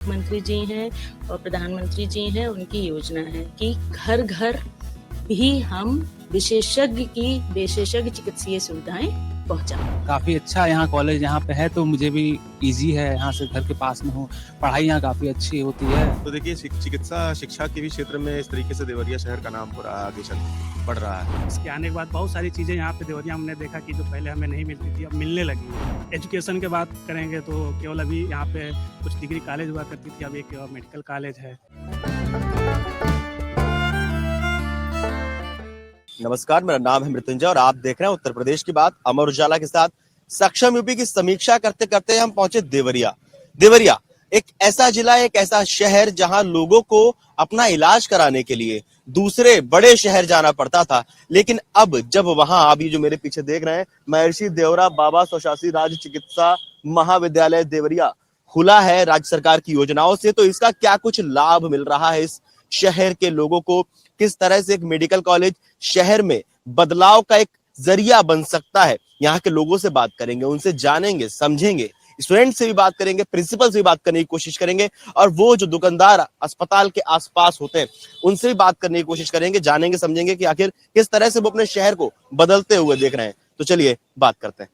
मंत्री जी हैं और प्रधानमंत्री जी हैं, उनकी योजना है कि घर घर भी हम विशेषज्ञ चिकित्सीय सुविधाएं पहुंचाएं। काफी अच्छा यहाँ कॉलेज यहाँ पे है, तो मुझे भी इजी है, यहाँ से घर के पास में हूँ, पढ़ाई यहाँ काफी अच्छी होती है। तो देखिए चिकित्सा शिक्षा के भी क्षेत्र में इस तरीके से देवरिया शहर का नाम पूरा आगे चल बढ़ रहा है। इसके आने के बाद बहुत सारी चीज़ें यहाँ पे देवरिया हमने देखा कि जो पहले हमें नहीं मिलती थी अब मिलने लगी। एजुकेशन की बात करेंगे तो केवल अभी यहाँ पे कुछ डिग्री कॉलेज हुआ करती थी, अब एक मेडिकल कॉलेज है। नमस्कार, मेरा नाम है मृत्युंजय और आप देख रहे हैं उत्तर प्रदेश की बात अमर उजाला के साथ। सक्षम यूपी की समीक्षा करते करते हम पहुंचे देवरिया। देवरिया एक ऐसा जिला, एक ऐसा शहर जहां लोगों को अपना इलाज कराने के लिए दूसरे बड़े शहर जाना पड़ता था, लेकिन अब जब वहां अभी जो मेरे पीछे देख रहे हैं महर्षि देवरा बाबा स्वशासी राज्य चिकित्सा महाविद्यालय देवरिया खुला है राज्य सरकार की योजनाओं से, तो इसका क्या कुछ लाभ मिल रहा है इस शहर के लोगों को, किस तरह से एक मेडिकल कॉलेज शहर में बदलाव का एक जरिया बन सकता है। यहाँ के लोगों से बात करेंगे, उनसे जानेंगे, समझेंगे, स्टूडेंट से भी बात करेंगे, प्रिंसिपल से भी बात करने की कोशिश करेंगे और वो जो दुकानदार अस्पताल के आसपास होते हैं उनसे भी बात करने की कोशिश करेंगे, जानेंगे, समझेंगे कि आखिर किस तरह से वो अपने शहर को बदलते हुए देख रहे हैं। तो चलिए बात करते हैं।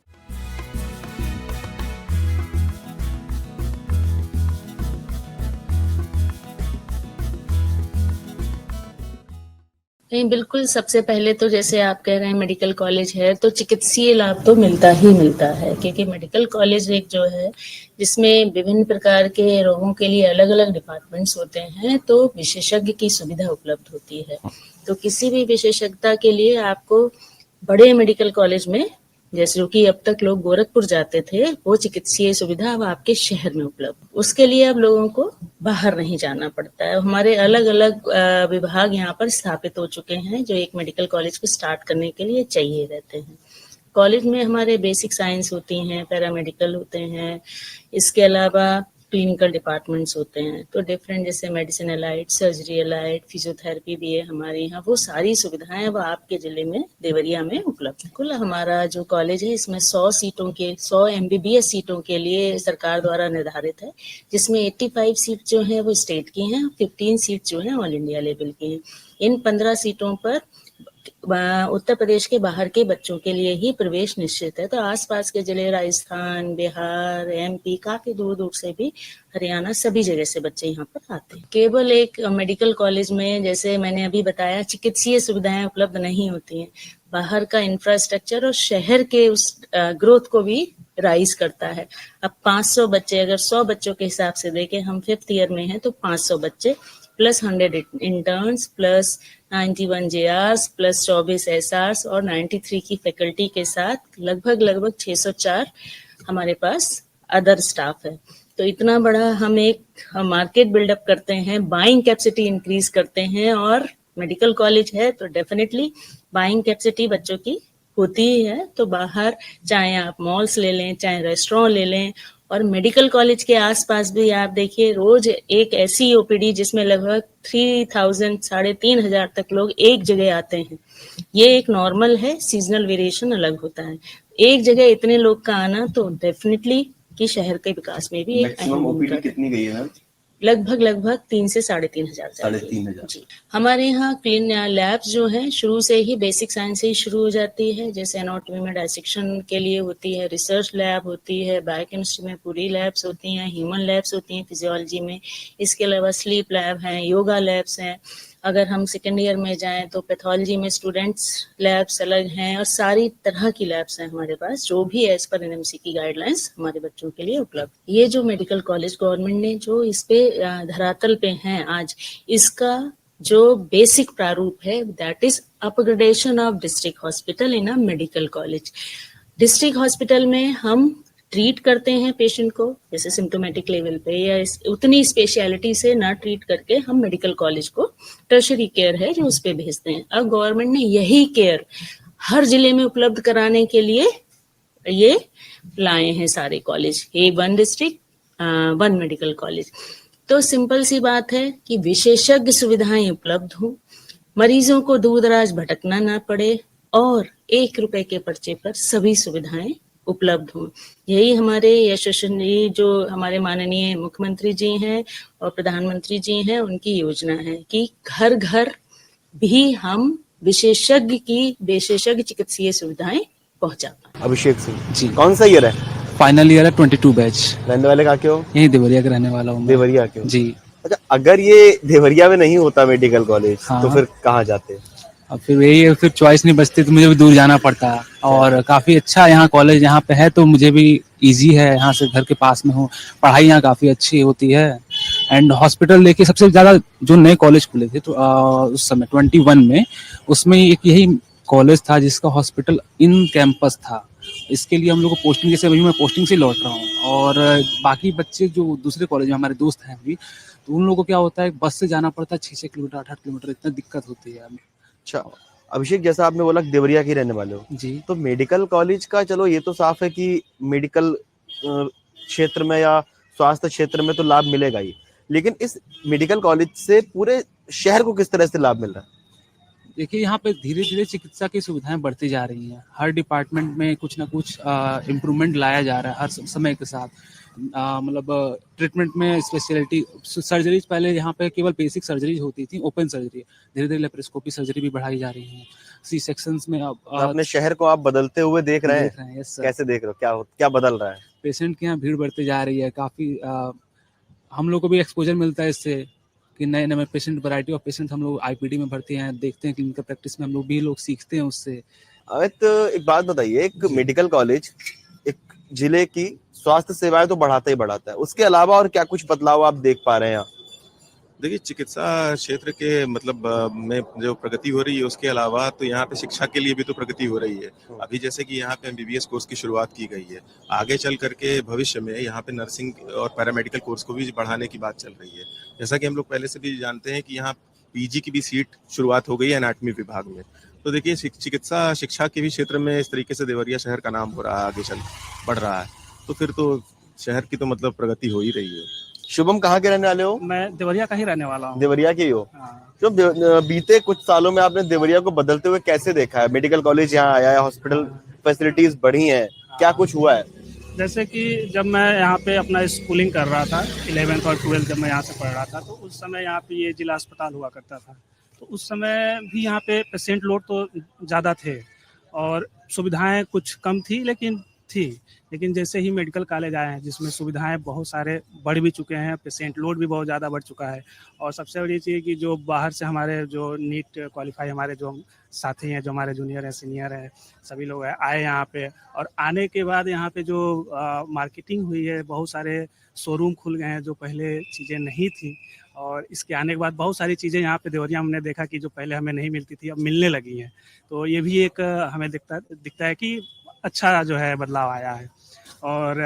नहीं, बिल्कुल। सबसे पहले तो जैसे आप कह रहे हैं मेडिकल कॉलेज है तो चिकित्सीय लाभ तो मिलता ही मिलता है, क्योंकि मेडिकल कॉलेज एक जो है जिसमें विभिन्न प्रकार के रोगों के लिए अलग अलग डिपार्टमेंट्स होते हैं, तो विशेषज्ञ की सुविधा उपलब्ध होती है। तो किसी भी विशेषज्ञता के लिए आपको बड़े मेडिकल कॉलेज में, जैसे जो कि अब तक लोग गोरखपुर जाते थे, वो चिकित्सीय सुविधा अब आपके शहर में उपलब्ध। उसके लिए अब लोगों को बाहर नहीं जाना पड़ता है। हमारे अलग अलग विभाग यहाँ पर स्थापित हो चुके हैं जो एक मेडिकल कॉलेज को स्टार्ट करने के लिए चाहिए रहते हैं। कॉलेज में हमारे बेसिक साइंस होती हैं, पैरामेडिकल होते हैं, इसके अलावा क्लिनिकल डिपार्टमेंट्स होते हैं, तो डिफरेंट जैसे medicine allied, surgery allied, physiotherapy भी है हमारे यहाँ। वो सारी सुविधाएं वो आपके जिले में देवरिया में उपलब्ध है। कुल हमारा जो कॉलेज है इसमें 100 MBBS सीटों के लिए सरकार द्वारा निर्धारित है, जिसमें 85 सीट जो है वो स्टेट की हैं, 15 सीट जो है ऑल इंडिया लेवल की हैं। इन 15 सीटों पर उत्तर प्रदेश के बाहर के बच्चों के लिए ही प्रवेश निश्चित है। तो आसपास के जिले राजस्थान, बिहार, MP, काफी दूर दूर से भी, हरियाणा, सभी जगह से बच्चे यहाँ पर आते हैं। केवल एक मेडिकल कॉलेज में, जैसे मैंने अभी बताया, चिकित्सीय सुविधाएं उपलब्ध नहीं होती हैं। बाहर का इंफ्रास्ट्रक्चर और शहर के उस ग्रोथ को भी राइज करता है। अब 500 बच्चे, अगर 100 बच्चों के हिसाब से देखें, हम 5th ईयर में हैं, तो 500 बच्चे plus 100 interns plus 91 JRs plus 24 SRs और 93 की फैकल्टी के साथ लगभग 604 हमारे पास अदर स्टाफ है। तो इतना बड़ा हम एक मार्केट बिल्डअप करते हैं, बाइंग कैपेसिटी इंक्रीज करते हैं, और मेडिकल कॉलेज है तो डेफिनेटली बाइंग कैपेसिटी बच्चों की होती ही है। तो बाहर चाहे आप मॉल्स ले लें, चाहे रेस्टोरेंट ले लें, और मेडिकल कॉलेज के आसपास भी आप देखिए रोज एक ऐसी OPD जिसमें लगभग 3,000 तक लोग एक जगह आते हैं। ये एक नॉर्मल है, सीजनल वेरिएशन अलग होता है। एक जगह इतने लोग का आना तो डेफिनेटली कि शहर के विकास में भी एक मैक्सिमम OPD कितनी गई है? लगभग 3 से 3,500। 3,500 जी। हमारे यहाँ क्लीन लैब्स जो हैं शुरू से ही बेसिक साइंस से ही शुरू हो जाती है। जैसे एनाटॉमी में डायसेक्शन के लिए होती है, रिसर्च लैब होती है, बायोकेमिस्ट्री में पूरी लैब्स होती हैं, ह्यूमन लैब्स होती हैं फिजियोलॉजी में, इसके अलावा स्लीप लैब हैं, योगा लैब्स हैं। अगर हम सेकेंड ईयर में जाएं तो पैथोलॉजी में स्टूडेंट्स लैब्स अलग हैं, और सारी तरह की लैब्स हैं हमारे पास, जो भी एज पर NMC की गाइडलाइंस हमारे बच्चों के लिए उपलब्ध। ये जो मेडिकल कॉलेज गवर्नमेंट ने जो इस पे धरातल पे हैं आज, इसका जो बेसिक प्रारूप है that is upgradation of district hospital in a medical college. District hospital में हम ट्रीट करते हैं पेशेंट को जैसे सिम्टोमेटिक लेवल पे, या उतनी स्पेशलिटी से ना ट्रीट करके हम मेडिकल कॉलेज को टर्शरी केयर है जो उस पे भेजते हैं। अब गवर्नमेंट ने यही केयर हर जिले में उपलब्ध कराने के लिए ये लाए हैं सारे कॉलेज, ये 1 डिस्ट्रिक्ट 1 मेडिकल कॉलेज। तो सिंपल सी बात है कि विशेषज्ञ सुविधाएं उपलब्ध हों, मरीजों को दूर दराज भटकना ना पड़े, और 1 रुपए के पर्चे पर सभी सुविधाएं उपलब्ध हो। यही हमारे यशस्वी जो हमारे माननीय मुख्यमंत्री जी हैं और प्रधानमंत्री जी हैं, उनकी योजना है कि घर घर भी हम विशेषज्ञ चिकित्सीय सुविधाएं पहुंचा पाएं। अभिषेक सिंह जी। कौन सा ईयर है? फाइनल ईयर है 22 बैच। रहने वाले कहाँ के हो? यही देवरिया का रहने वाला हूँ मैं। देवरिया के हो? जी। अच्छा, अगर ये देवरिया में नहीं होता मेडिकल कॉलेज हाँ। तो फिर कहाँ जाते? अब फिर यही है, फिर चॉइस नहीं बचती तो मुझे भी दूर जाना पड़ता। और काफी अच्छा यहाँ कॉलेज यहाँ पे है तो मुझे भी इजी है, यहाँ से घर के पास में हूँ, पढ़ाई यहाँ काफी अच्छी होती है। एंड हॉस्पिटल देखिए सबसे ज्यादा जो नए कॉलेज खुले थे तो उस समय 21 में उसमें एक यही कॉलेज था जिसका हॉस्पिटल इन कैंपस था। इसके लिए हम लोग को पोस्टिंग, जैसे अभी मैं पोस्टिंग से लौट रहा हूँ और बाकी बच्चे जो दूसरे कॉलेज में हमारे दोस्त हैं अभी, तो उन लोगों को क्या होता है बस से जाना पड़ता है 6 किलोमीटर 8 किलोमीटर, इतना दिक्कत होती है। अच्छा अभिषेक, जैसा आपने बोला देवरिया के रहने वाले हो जी। तो मेडिकल कॉलेज का चलो ये तो साफ है कि मेडिकल क्षेत्र में या स्वास्थ्य क्षेत्र में तो लाभ मिलेगा ही, लेकिन इस मेडिकल कॉलेज से पूरे शहर को किस तरह से लाभ मिल रहा है? देखिए यहाँ पे धीरे धीरे चिकित्सा की सुविधाएं बढ़ती जा रही हैं, हर डिपार्टमेंट में कुछ ना कुछ इम्प्रूवमेंट लाया जा रहा है हर समय के साथ। मतलब ट्रीटमेंट में स्पेशलिटी सर्जरीज, पहले यहाँ पे केवल बेसिक सर्जरीज होती थी, ओपन सर्जरी, धीरे धीरे लेप्रोस्कोपी सर्जरी भी बढ़ाई जा रही है। सी सेक्शंस में अब अपने शहर को आप बदलते हुए देख रहे हैं? Yes sir. कैसे देख रहे हो, क्या बदल रहा है? पेशेंट के यहाँ भीड़ बढ़ती जा रही है काफ़ी। हम लोग को भी एक्सपोजर मिलता है इससे कि नए नए पेशेंट, वैरायटी ऑफ पेशेंट हम लोग आईपीडी में भर्ती हैं, देखते हैं क्लिनिकल प्रैक्टिस में हम लोग भी लोग सीखते हैं उससे। अमित, एक बात बताइए, एक मेडिकल कॉलेज एक जिले की स्वास्थ्य सेवाएं तो बढ़ाता ही बढ़ाता है, उसके अलावा और क्या कुछ बदलाव आप देख पा रहे हैं यहाँ? देखिए, चिकित्सा क्षेत्र के मतलब में जो प्रगति हो रही है उसके अलावा तो यहाँ पे शिक्षा के लिए भी तो प्रगति हो रही है। अभी जैसे कि यहाँ पे एमबीबीएस कोर्स की शुरुआत की गई है, आगे चल करके भविष्य में यहाँ पे नर्सिंग और पैरामेडिकल कोर्स को भी बढ़ाने की बात चल रही है। जैसा कि हम लोग पहले से भी जानते हैं कि यहाँ पीजी की भी सीट शुरुआत हो गई है एनाटॉमी विभाग में। तो देखिए, चिकित्सा शिक्षा के भी क्षेत्र में इस तरीके से देवरिया शहर का नाम हो रहा है, आगे चल बढ़ रहा है, तो फिर तो शहर की तो मतलब प्रगति हो ही रही है। शुभम कहाँ के रहने वाले हो? मैं देवरिया का ही रहने वाला हूँ। देवरिया के ही हो? हाँ। जो बीते कुछ सालों में आपने देवरिया को बदलते हुए कैसे देखा है? मेडिकल कॉलेज यहाँ आया है, हॉस्पिटल फैसिलिटीज बढ़ी हैं, क्या कुछ हुआ है? जैसे कि जब मैं यहाँ पे अपना स्कूलिंग कर रहा था 11th और 12th, जब मैं यहाँ से पढ़ रहा था, तो उस समय यहाँ पे ये जिला अस्पताल हुआ करता था। तो उस समय भी यहाँ पे पेशेंट लोड तो ज़्यादा थे और सुविधाएं कुछ कम थी, लेकिन जैसे ही मेडिकल कॉलेज आए हैं जिसमें सुविधाएं बहुत सारे बढ़ भी चुके हैं, पेशेंट लोड भी बहुत ज़्यादा बढ़ चुका है। और सबसे बड़ी चीज़ कि जो बाहर से हमारे जो नीट क्वालिफाई हमारे जो साथी हैं, जो हमारे जूनियर हैं, सीनियर हैं, सभी लोग आए यहाँ पे, और आने के बाद यहाँ पे जो मार्केटिंग हुई है, बहुत सारे शोरूम खुल गए हैं जो पहले चीज़ें नहीं थी। और इसके आने के बाद बहुत सारी चीज़ें यहाँ पे देवरिया में हमने देखा कि जो पहले हमें नहीं मिलती थी अब मिलने लगी हैं। तो ये भी एक हमें दिखता है कि अच्छा जो है बदलाव आया है। और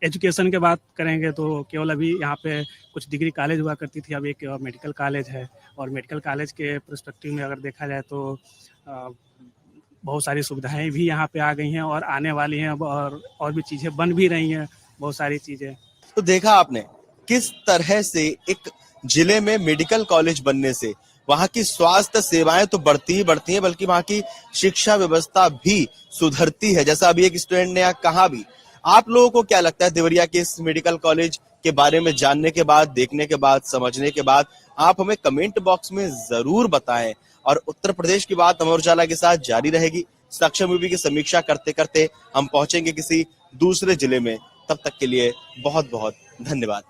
एजुकेशन की बात करेंगे तो केवल अभी यहाँ पे कुछ डिग्री कॉलेज हुआ करती थी, अब एक मेडिकल कॉलेज है। और मेडिकल कॉलेज के पर्सपेक्टिव में अगर देखा जाए तो बहुत सारी सुविधाएं भी यहाँ पे आ गई हैं और आने वाली हैं, और भी चीज़ें बन भी रही हैं, बहुत सारी चीज़ें। तो देखा आपने किस तरह से एक जिले में मेडिकल कॉलेज बनने से वहां की स्वास्थ्य सेवाएं तो बढ़ती हैं, बल्कि वहां की शिक्षा व्यवस्था भी सुधरती है, जैसा अभी एक स्टूडेंट ने यहाँ कहा भी। आप लोगों को क्या लगता है देवरिया के इस मेडिकल कॉलेज के बारे में जानने के बाद, देखने के बाद, समझने के बाद? आप हमें कमेंट बॉक्स में जरूर बताएं। और उत्तर प्रदेश की बात अमर उजाला के साथ जारी रहेगी। सक्षम यूपी की समीक्षा करते करते हम पहुंचेंगे किसी दूसरे जिले में। तब तक के लिए बहुत बहुत धन्यवाद।